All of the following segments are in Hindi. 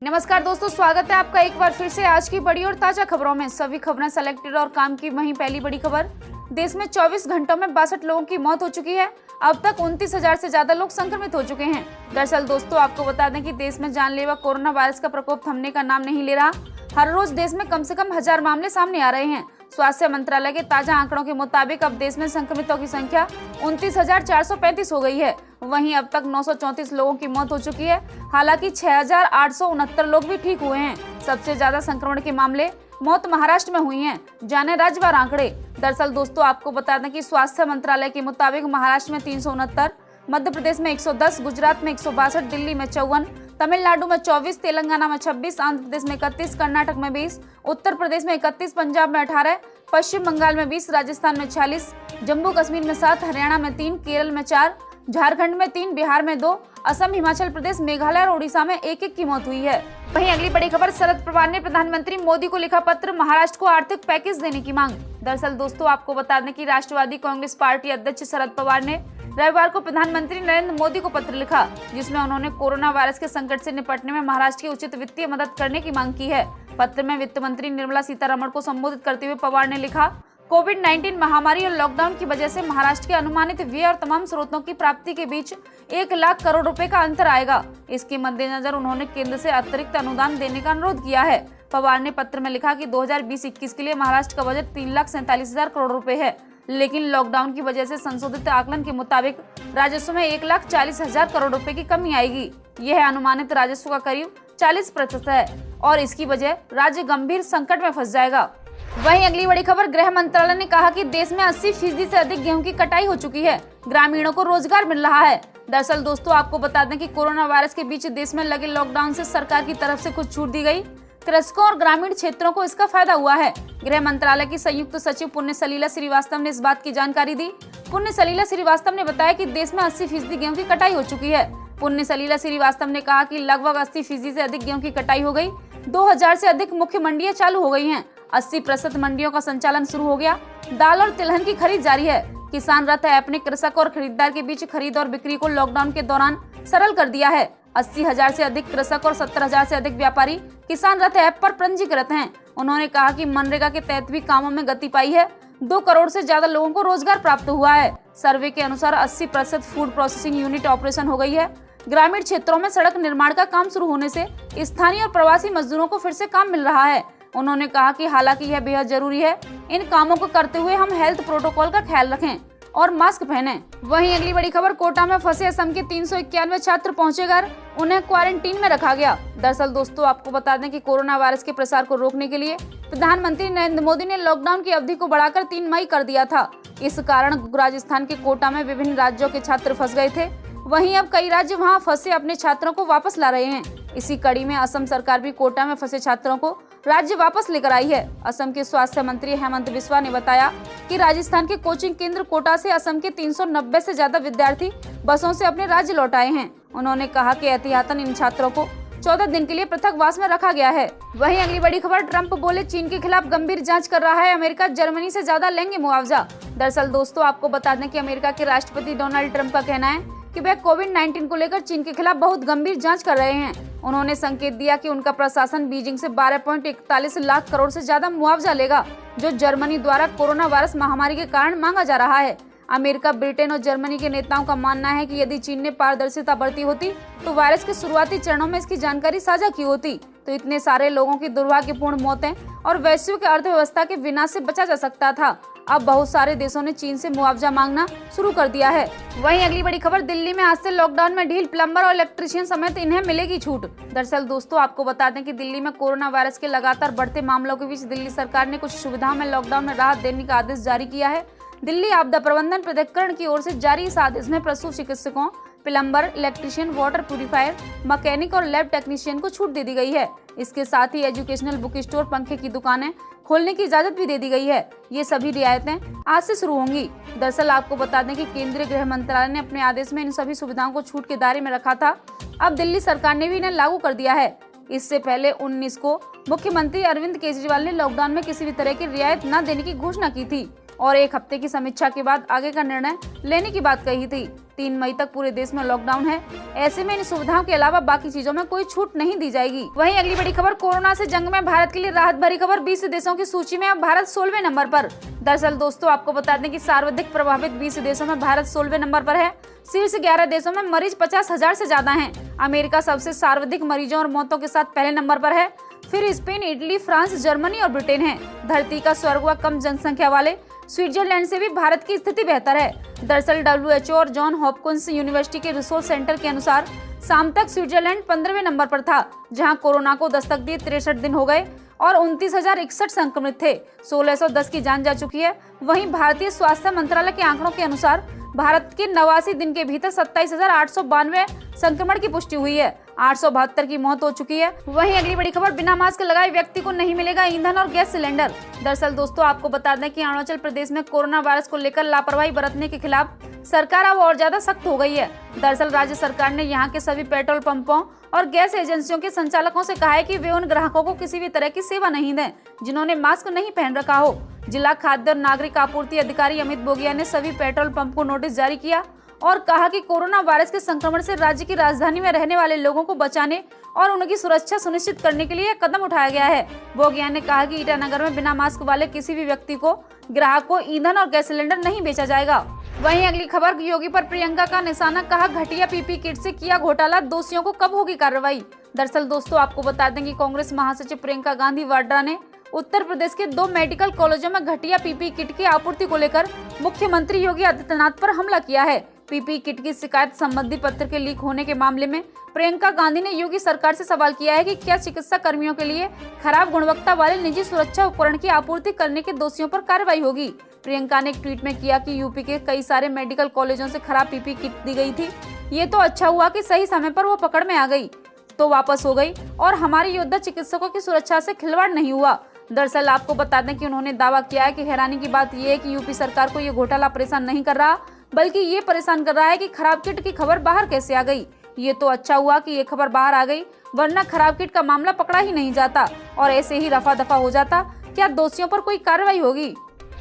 नमस्कार दोस्तों, स्वागत है आपका एक बार फिर से आज की बड़ी और ताजा खबरों में। सभी खबरें सेलेक्टेड और काम की वहीं पहली बड़ी खबर। देश में 24 घंटों में 62 लोगों की मौत हो चुकी है। अब तक 29,000 से ज्यादा लोग संक्रमित हो चुके हैं। दरअसल दोस्तों, आपको बता दें कि देश में जानलेवा कोरोना वायरस का प्रकोप थमने का नाम नहीं ले रहा। हर रोज देश में कम से कम 1000 मामले सामने आ रहे हैं। स्वास्थ्य मंत्रालय के ताजा आंकड़ों के मुताबिक अब देश में संक्रमितों की संख्या 29,435 हो गई है। वहीं अब तक 934 लोगों की मौत हो चुकी है। हालांकि 6,869 लोग भी ठीक हुए हैं। सबसे ज्यादा संक्रमण के मामले मौत महाराष्ट्र में हुई हैं। जाने राज्यवार आंकड़े। दरअसल दोस्तों, आपको बता दें कि स्वास्थ्य मंत्रालय के मुताबिक महाराष्ट्र में 369, मध्य प्रदेश में 110, गुजरात में 162, दिल्ली में 54, तमिलनाडु में 24, तेलंगाना में 26, आंध्र प्रदेश में 31, कर्नाटक में 20, उत्तर प्रदेश में 31, पंजाब में 18, पश्चिम बंगाल में 20, राजस्थान में 46, जम्मू कश्मीर में 7, हरियाणा में 3, केरल में 4, झारखंड में 3, बिहार में 2, असम, हिमाचल प्रदेश, मेघालय और ओडिशा में एक की मौत हुई है। वहीं अगली बड़ी खबर, शरद पवार ने प्रधानमंत्री मोदी को लिखा पत्र, महाराष्ट्र को आर्थिक पैकेज देने की मांग। दरअसल दोस्तों, आपको बता दें कि राष्ट्रवादी कांग्रेस पार्टी अध्यक्ष शरद पवार ने रविवार को प्रधानमंत्री नरेंद्र मोदी को पत्र लिखा, जिसमें उन्होंने कोरोना वायरस के संकट से निपटने में महाराष्ट्र की उचित वित्तीय मदद करने की मांग की है। पत्र में वित्त मंत्री निर्मला सीतारमण को संबोधित करते हुए पवार ने लिखा, कोविड-19 महामारी और लॉकडाउन की वजह से महाराष्ट्र के अनुमानित व्यय और तमाम स्रोतों की प्राप्ति के बीच 1 लाख करोड़ रुपए का अंतर आएगा। इसके मद्देनजर उन्होंने केंद्र से अतिरिक्त अनुदान देने का अनुरोध किया है। पवार ने पत्र में लिखा कि 2020-21 के लिए महाराष्ट्र का बजट 3,47,000 करोड़ रुपए है, लेकिन लॉकडाउन की वजह से संशोधित आकलन के मुताबिक राजस्व में 1,40,000 करोड़ रुपए की कमी आएगी। यह अनुमानित राजस्व का करीब 40% है और इसकी वजह राज्य गंभीर संकट में फंस जाएगा। वहीं अगली बड़ी खबर, गृह मंत्रालय ने कहा कि देश में 80% से अधिक गेहूं की कटाई हो चुकी है। ग्रामीणों को रोजगार मिल रहा है। दरअसल दोस्तों, आपको बता दें कि कोरोना वायरस के बीच देश में लगे लॉकडाउन से सरकार की तरफ से कुछ छूट दी गई। कृषकों और ग्रामीण क्षेत्रों को इसका फायदा हुआ है। गृह मंत्रालय की संयुक्त सचिव पुण्य सलीला श्रीवास्तव ने इस बात की जानकारी दी। पुण्य सलीला श्रीवास्तव ने बताया कि देश में 80% गेहूं की कटाई हो चुकी है। पुण्य सलीला श्रीवास्तव ने कहा कि लगभग 80% से अधिक गेहूं की कटाई हो गई। 2000 से अधिक मुख्य मंडियां चालू हो गई हैं। 80% मंडियों का संचालन शुरू हो गया। दाल और तिलहन की खरीद जारी है। किसान रथ ऐप ने कृषक और खरीदार के बीच खरीद और बिक्री को लॉकडाउन के दौरान सरल कर दिया है। 80,000 से अधिक कृषक और 70,000 से अधिक व्यापारी किसान रथ ऐप पर पंजीकृत हैं। उन्होंने कहा कि मनरेगा के तहत भी कामों में गति पाई है। 2 करोड़ से ज्यादा लोगों को रोजगार प्राप्त हुआ है। सर्वे के अनुसार 80% फूड प्रोसेसिंग यूनिट ऑपरेशन हो गई है। ग्रामीण क्षेत्रों में सड़क निर्माण का काम शुरू होने से स्थानीय और प्रवासी मजदूरों को फिर से काम मिल रहा है। उन्होंने कहा कि हालांकि यह बेहद जरूरी है, इन कामों को करते हुए हम हेल्थ प्रोटोकॉल का ख्याल रखें और मास्क पहनें। वहीं अगली बड़ी खबर, कोटा में फंसे असम के 391 छात्र पहुंचे घर, उन्हें क्वारंटीन में रखा गया। दरअसल दोस्तों, आपको बता दें कि कोरोना वायरस के प्रसार को रोकने के लिए प्रधानमंत्री नरेंद्र मोदी ने लॉकडाउन की अवधि को बढ़ाकर 3 मई कर दिया था। इस कारण राजस्थान के कोटा में विभिन्न राज्यों के छात्र फंस गए थे। वहीं अब कई राज्य वहां फंसे अपने छात्रों को वापस ला रहे हैं। इसी कड़ी में असम सरकार भी कोटा में फंसे छात्रों को राज्य वापस लेकर आई है। असम के स्वास्थ्य मंत्री हेमंत बिस्वा ने बताया कि राजस्थान के कोचिंग केंद्र कोटा से असम के 390 से ज्यादा विद्यार्थी बसों से अपने राज्य लौट आए हैं। उन्होंने कहा कि एहतियातन इन छात्रों को 14 दिन के लिए पृथकवास में रखा गया है। वहीं अगली बड़ी खबर, ट्रंप बोले चीन के खिलाफ गंभीर जांच कर रहा है अमेरिका, जर्मनी से ज्यादा लेंगे मुआवजा। दरअसल दोस्तों, आपको बता दें कि अमेरिका के राष्ट्रपति डोनाल्ड ट्रंप का कहना है कि वह कोविड-19 को लेकर चीन के खिलाफ बहुत गंभीर जांच कर रहे हैं। उन्होंने संकेत दिया कि उनका प्रशासन बीजिंग से 12.41 लाख करोड़ से ज्यादा मुआवजा लेगा, जो जर्मनी द्वारा कोरोना वायरस महामारी के कारण मांगा जा रहा है। अमेरिका, ब्रिटेन और जर्मनी के नेताओं का मानना है कि यदि चीन ने पारदर्शिता बरती होती तो वायरस के शुरुआती चरणों में इसकी जानकारी साझा की होती, तो इतने सारे लोगों की दुर्भाग्यपूर्ण मौतें और वैश्विक अर्थव्यवस्था के विनाश से बचा जा सकता था। अब बहुत सारे देशों ने चीन से मुआवजा मांगना शुरू कर दिया है। वहीं अगली बड़ी खबर, दिल्ली में आज से लॉकडाउन में ढील, प्लम्बर और इलेक्ट्रीशियन समेत इन्हें मिलेगी छूट। दरअसल दोस्तों, आपको बता दें कि दिल्ली में कोरोना वायरस के लगातार बढ़ते मामलों के बीच दिल्ली सरकार ने कुछ सुविधाओं में लॉकडाउन में राहत देने का आदेश जारी किया है। दिल्ली आपदा प्रबंधन प्राधिकरण की ओर से जारी इस आदेश में पशु चिकित्सकों, plumber, electrician, water purifier, mechanic और लैब टेक्नीशियन को छूट दे दी गई है। इसके साथ ही एजुकेशनल बुक स्टोर, पंखे की दुकानें खोलने की इजाजत भी दे दी गई है। ये सभी रियायतें आज से शुरू होंगी। दरअसल आपको बता दें कि केंद्रीय गृह मंत्रालय ने अपने आदेश में इन सभी सुविधाओं को छूट के दायरे में रखा था। अब दिल्ली सरकार ने भी इन्हें लागू कर दिया है। इससे पहले 19 को मुख्यमंत्री अरविंद केजरीवाल ने लॉकडाउन में किसी भी तरह की रियायत न देने की घोषणा की थी और 1 हफ्ते की समीक्षा के बाद आगे का निर्णय लेने की बात कही थी। 3 मई तक पूरे देश में लॉकडाउन है। ऐसे में इन सुविधाओं के अलावा बाकी चीजों में कोई छूट नहीं दी जाएगी। वहीं अगली बड़ी खबर, कोरोना से जंग में भारत के लिए राहत भरी खबर। 20 देशों की सूची में अब भारत 16वें नंबर पर। दरअसल दोस्तों आपको बता दें कि सर्वाधिक प्रभावित 20 देशों में भारत 16वें नंबर पर है। शीर्ष 11 देशों में मरीज 50,000 से ज्यादा हैं। अमेरिका सबसे सर्वाधिक मरीजों और मौतों के साथ पहले नंबर पर है। फिर स्पेन, इटली, फ्रांस, जर्मनी और ब्रिटेन है। धरती का स्वर्ग व कम जनसंख्या वाले स्विट्जरलैंड से भी भारत की स्थिति बेहतर है। दरअसल WHO और जॉन हॉपकिंस यूनिवर्सिटी के रिसोर्स सेंटर के अनुसार शाम तक स्विट्जरलैंड 15वें नंबर पर था, जहां कोरोना को दस्तक दिए 63 दिन हो गए और 29,061 संक्रमित थे। 1610 की जान जा चुकी है। वहीं भारतीय स्वास्थ्य मंत्रालय के आंकड़ों के अनुसार भारत के 89 दिन के भीतर 27,892 संक्रमण की पुष्टि हुई है। 872 की मौत हो चुकी है। वहीं अगली बड़ी खबर, बिना मास्क लगाए व्यक्ति को नहीं मिलेगा ईंधन और गैस सिलेंडर। दरअसल दोस्तों आपको बता दें कि अरुणाचल प्रदेश में कोरोना वायरस को लेकर लापरवाही बरतने के खिलाफ सरकार अब और ज्यादा सख्त हो गई है। दरअसल राज्य सरकार ने यहां के सभी पेट्रोल पंपों और गैस एजेंसियों के संचालकों से कहा है कि वे उन ग्राहकों को किसी भी तरह की सेवा नहीं दें जिन्होंने मास्क नहीं पहन रखा हो। जिला खाद्य और नागरिक आपूर्ति अधिकारी अमित बोगिया ने सभी पेट्रोल पंप को नोटिस जारी किया और कहा कि कोरोना वायरस के संक्रमण से राज्य की राजधानी में रहने वाले लोगों को बचाने और उनकी सुरक्षा सुनिश्चित करने के लिए कदम उठाया गया है। बोगिया ने कहा कि ईटानगर में बिना मास्क वाले किसी भी व्यक्ति को ग्राहक को ईंधन और गैस सिलेंडर नहीं बेचा जाएगा। वहीं अगली खबर, योगी पर प्रियंका का निशाना, कहा घटिया पीपी किट से किया घोटाला, दोषियों को कब होगी कार्रवाई। दरअसल दोस्तों आपको बता दें कि कांग्रेस महासचिव प्रियंका गांधी वाड्रा ने उत्तर प्रदेश के 2 मेडिकल कॉलेजों में घटिया पीपी किट की आपूर्ति को लेकर मुख्यमंत्री योगी आदित्यनाथ पर हमला किया है। पीपी किट की शिकायत संबंधी पत्र के लीक होने के मामले में प्रियंका गांधी ने योगी सरकार से सवाल किया है कि क्या चिकित्सा कर्मियों के लिए खराब गुणवत्ता वाले निजी सुरक्षा उपकरण की आपूर्ति करने के दोषियों पर कार्रवाई होगी। प्रियंका ने एक ट्वीट में किया कि यूपी के कई सारे मेडिकल कॉलेजों से खराब पीपी किट दी गई थी। ये तो अच्छा हुआ कि सही समय पर वो पकड़ में आ गई तो वापस हो गई और हमारे योद्धा चिकित्सकों की सुरक्षा से खिलवाड़ नहीं हुआ। दरअसल आपको बता दें कि उन्होंने दावा किया है कि हैरानी की बात यह है कि यूपी सरकार को ये घोटाला परेशान नहीं कर रहा, बल्कि ये परेशान कर रहा है कि खराब किट की खबर बाहर कैसे आ गई। ये तो अच्छा हुआ कि ये खबर बाहर आ गई, वरना खराब किट का मामला पकड़ा ही नहीं जाता और ऐसे ही रफा दफा हो जाता। क्या दोषियों पर कोई कार्रवाई होगी।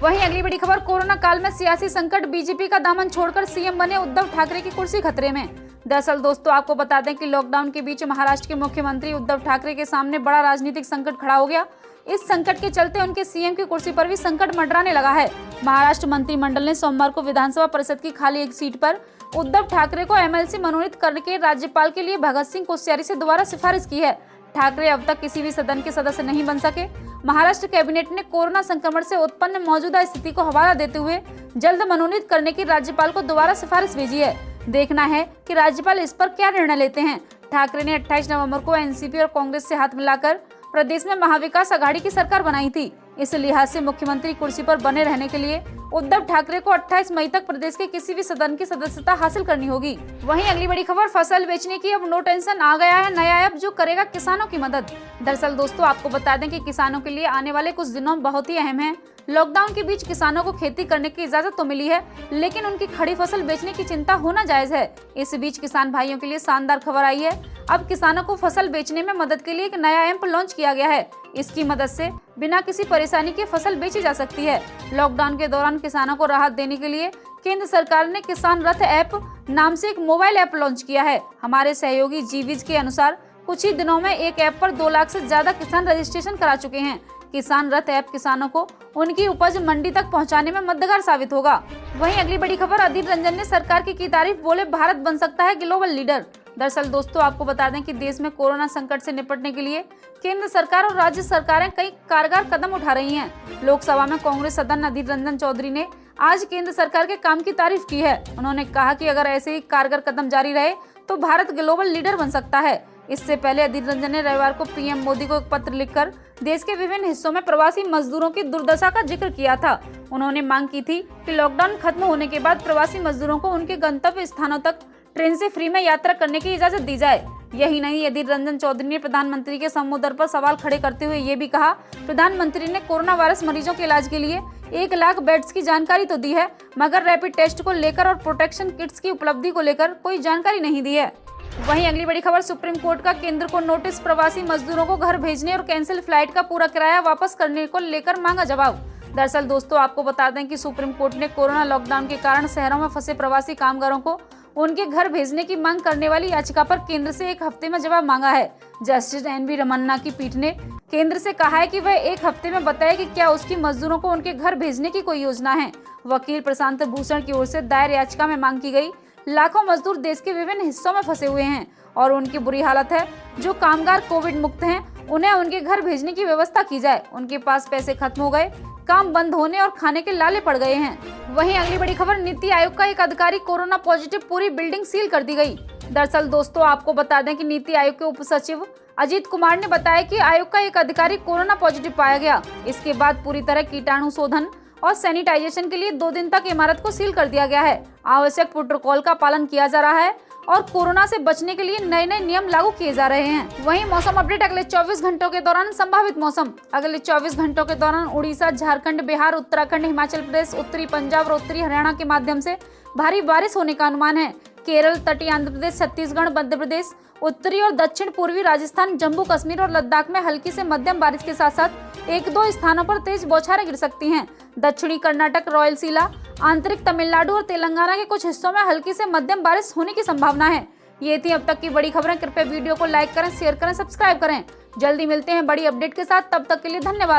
वहीं अगली बड़ी खबर, कोरोना काल में सियासी संकट, बीजेपी का दामन छोड़कर सीएम बने उद्धव ठाकरे की कुर्सी खतरे में। दरअसल दोस्तों आपको बता दें कि लॉकडाउन के बीच महाराष्ट्र के मुख्यमंत्री उद्धव ठाकरे के सामने बड़ा राजनीतिक संकट खड़ा हो गया। इस संकट के चलते उनके सीएम की कुर्सी पर भी संकट मंडराने लगा है। महाराष्ट्र मंत्रिमंडल ने सोमवार को विधानसभा परिषद की खाली एक सीट पर उद्धव ठाकरे को एमएलसी मनोनीत करके राज्यपाल के लिए भगत सिंह कोश्यारी से दोबारा सिफारिश की है। ठाकरे अब तक किसी भी सदन के सदस्य नहीं बन सके। महाराष्ट्र कैबिनेट ने कोरोना संक्रमण से उत्पन्न मौजूदा स्थिति को हवाला देते हुए जल्द मनोनीत करने की राज्यपाल को दोबारा सिफारिश भेजी है। देखना है कि राज्यपाल इस पर क्या निर्णय लेते हैं। ठाकरे ने 28 नवंबर को एनसीपी और कांग्रेस से हाथ मिलाकर प्रदेश में महाविकास आघाड़ी की सरकार बनाई थी। इस लिहाज से मुख्यमंत्री कुर्सी पर बने रहने के लिए उद्धव ठाकरे को 28 मई तक प्रदेश के किसी भी सदन की सदस्यता हासिल करनी होगी। वहीं अगली बड़ी खबर, फसल बेचने की अब नो टेंशन, आ गया है नया ऐप जो करेगा किसानों की मदद। दरअसल दोस्तों आपको बता दें कि किसानों के लिए आने वाले कुछ दिनों बहुत ही अहम है। लॉकडाउन के बीच किसानों को खेती करने की इजाजत तो मिली है, लेकिन उनकी खड़ी फसल बेचने की चिंता होना जायज है। इस बीच किसान भाइयों के लिए शानदार खबर आई है। अब किसानों को फसल बेचने में मदद के लिए एक नया ऐप लॉन्च किया गया है। इसकी मदद से बिना किसी परेशानी के फसल बेची जा सकती है। लॉकडाउन के दौरान किसानों को राहत देने के लिए केंद्र सरकार ने किसान रथ ऐप नाम से एक मोबाइल ऐप लॉन्च किया है। हमारे सहयोगी जीविज के अनुसार कुछ ही दिनों में एक ऐप पर 2 लाख से ज्यादा किसान रजिस्ट्रेशन करा चुके हैं। किसान रथ ऐप किसानों को उनकी उपज मंडी तक पहुंचाने में मददगार साबित होगा। वहीं अगली बड़ी खबर, अधीर रंजन ने सरकार की तारीफ, बोले भारत बन सकता है ग्लोबल लीडर। दरअसल दोस्तों आपको बता दें कि देश में कोरोना संकट से निपटने के लिए केंद्र सरकार और राज्य सरकारें कई कारगर कदम उठा रही हैं। लोकसभा में कांग्रेस सदन अधीर रंजन चौधरी ने आज केंद्र सरकार के काम की तारीफ की है। उन्होंने कहा कि अगर ऐसे ही कारगर कदम जारी रहे तो भारत ग्लोबल लीडर बन सकता है। इससे पहले अधीर रंजन ने रविवार को पीएम मोदी को एक पत्र लिखकर देश के विभिन्न हिस्सों में प्रवासी मजदूरों की दुर्दशा का जिक्र किया था। उन्होंने मांग की थी कि लॉकडाउन खत्म होने के बाद प्रवासी मजदूरों को उनके गंतव्य स्थानों तक ट्रेन से फ्री में यात्रा करने की इजाजत दी जाए। यही नहीं, अधीर रंजन चौधरी ने प्रधानमंत्री के संबोधन पर सवाल खड़े करते हुए ये भी कहा, प्रधानमंत्री ने कोरोना वायरस मरीजों के इलाज के लिए 1 लाख बेड्स की जानकारी तो दी है, मगर रैपिड टेस्ट को लेकर और प्रोटेक्शन किट्स की उपलब्धि को लेकर कोई जानकारी नहीं दी है। वहीं अगली बड़ी खबर, सुप्रीम कोर्ट का केंद्र को नोटिस, प्रवासी मजदूरों को घर भेजने और कैंसिल फ्लाइट का पूरा किराया वापस करने को लेकर मांगा जवाब। दरअसल दोस्तों आपको बता दें कि सुप्रीम कोर्ट ने कोरोना लॉकडाउन के कारण शहरों में फंसे प्रवासी कामगारों को उनके घर भेजने की मांग करने वाली याचिका पर केंद्र से 1 हफ्ते में जवाब मांगा है। Justice NV. रमन्ना की पीठ ने केंद्र से कहा है कि वह 1 हफ्ते में बताए कि क्या उसकी मजदूरों को उनके घर भेजने की कोई योजना है। वकील प्रशांत भूषण की ओर से दायर याचिका में मांग की गई। लाखों मजदूर देश के विभिन्न हिस्सों में फंसे हुए हैं और उनकी बुरी हालत है। जो कामगार कोविड मुक्त हैं, उन्हें उनके घर भेजने की व्यवस्था की जाए। उनके पास पैसे खत्म हो गए, काम बंद होने और खाने के लाले पड़ गए हैं। वहीं अगली बड़ी खबर, नीति आयोग का एक अधिकारी कोरोना पॉजिटिव, पूरी बिल्डिंग सील कर दी गई। दरअसल दोस्तों, आपको बता दें कि नीति आयोग के उप सचिव अजीत कुमार ने बताया कि आयोग का एक अधिकारी कोरोना पॉजिटिव पाया गया। इसके बाद पूरी तरह कीटाणु शोधन और सैनिटाइजेशन के लिए 2 दिन तक इमारत को सील कर दिया गया है। आवश्यक प्रोटोकॉल का पालन किया जा रहा है और कोरोना से बचने के लिए नए नए नियम लागू किए जा रहे हैं। वहीं मौसम अपडेट, अगले 24 घंटों के दौरान संभावित मौसम। अगले 24 घंटों के दौरान उड़ीसा, झारखंड, बिहार, उत्तराखंड, हिमाचल प्रदेश, उत्तरी पंजाब और उत्तरी हरियाणा के माध्यम से भारी बारिश होने का अनुमान है। केरल, तटीय आंध्र प्रदेश, छत्तीसगढ़, मध्य प्रदेश, उत्तरी और दक्षिण पूर्वी राजस्थान, जम्मू कश्मीर और लद्दाख में हल्की से मध्यम बारिश के साथ साथ 1-2 स्थानों पर तेज बौछारें गिर सकती हैं। दक्षिणी कर्नाटक, रायलसीमा, आंतरिक तमिलनाडु और तेलंगाना के कुछ हिस्सों में हल्की से मध्यम बारिश होने की संभावना है। ये थी अब तक की बड़ी खबरें। कृपया वीडियो को लाइक करें, शेयर करें, सब्सक्राइब करें। जल्दी मिलते हैं बड़ी अपडेट के साथ, तब तक के लिए धन्यवाद।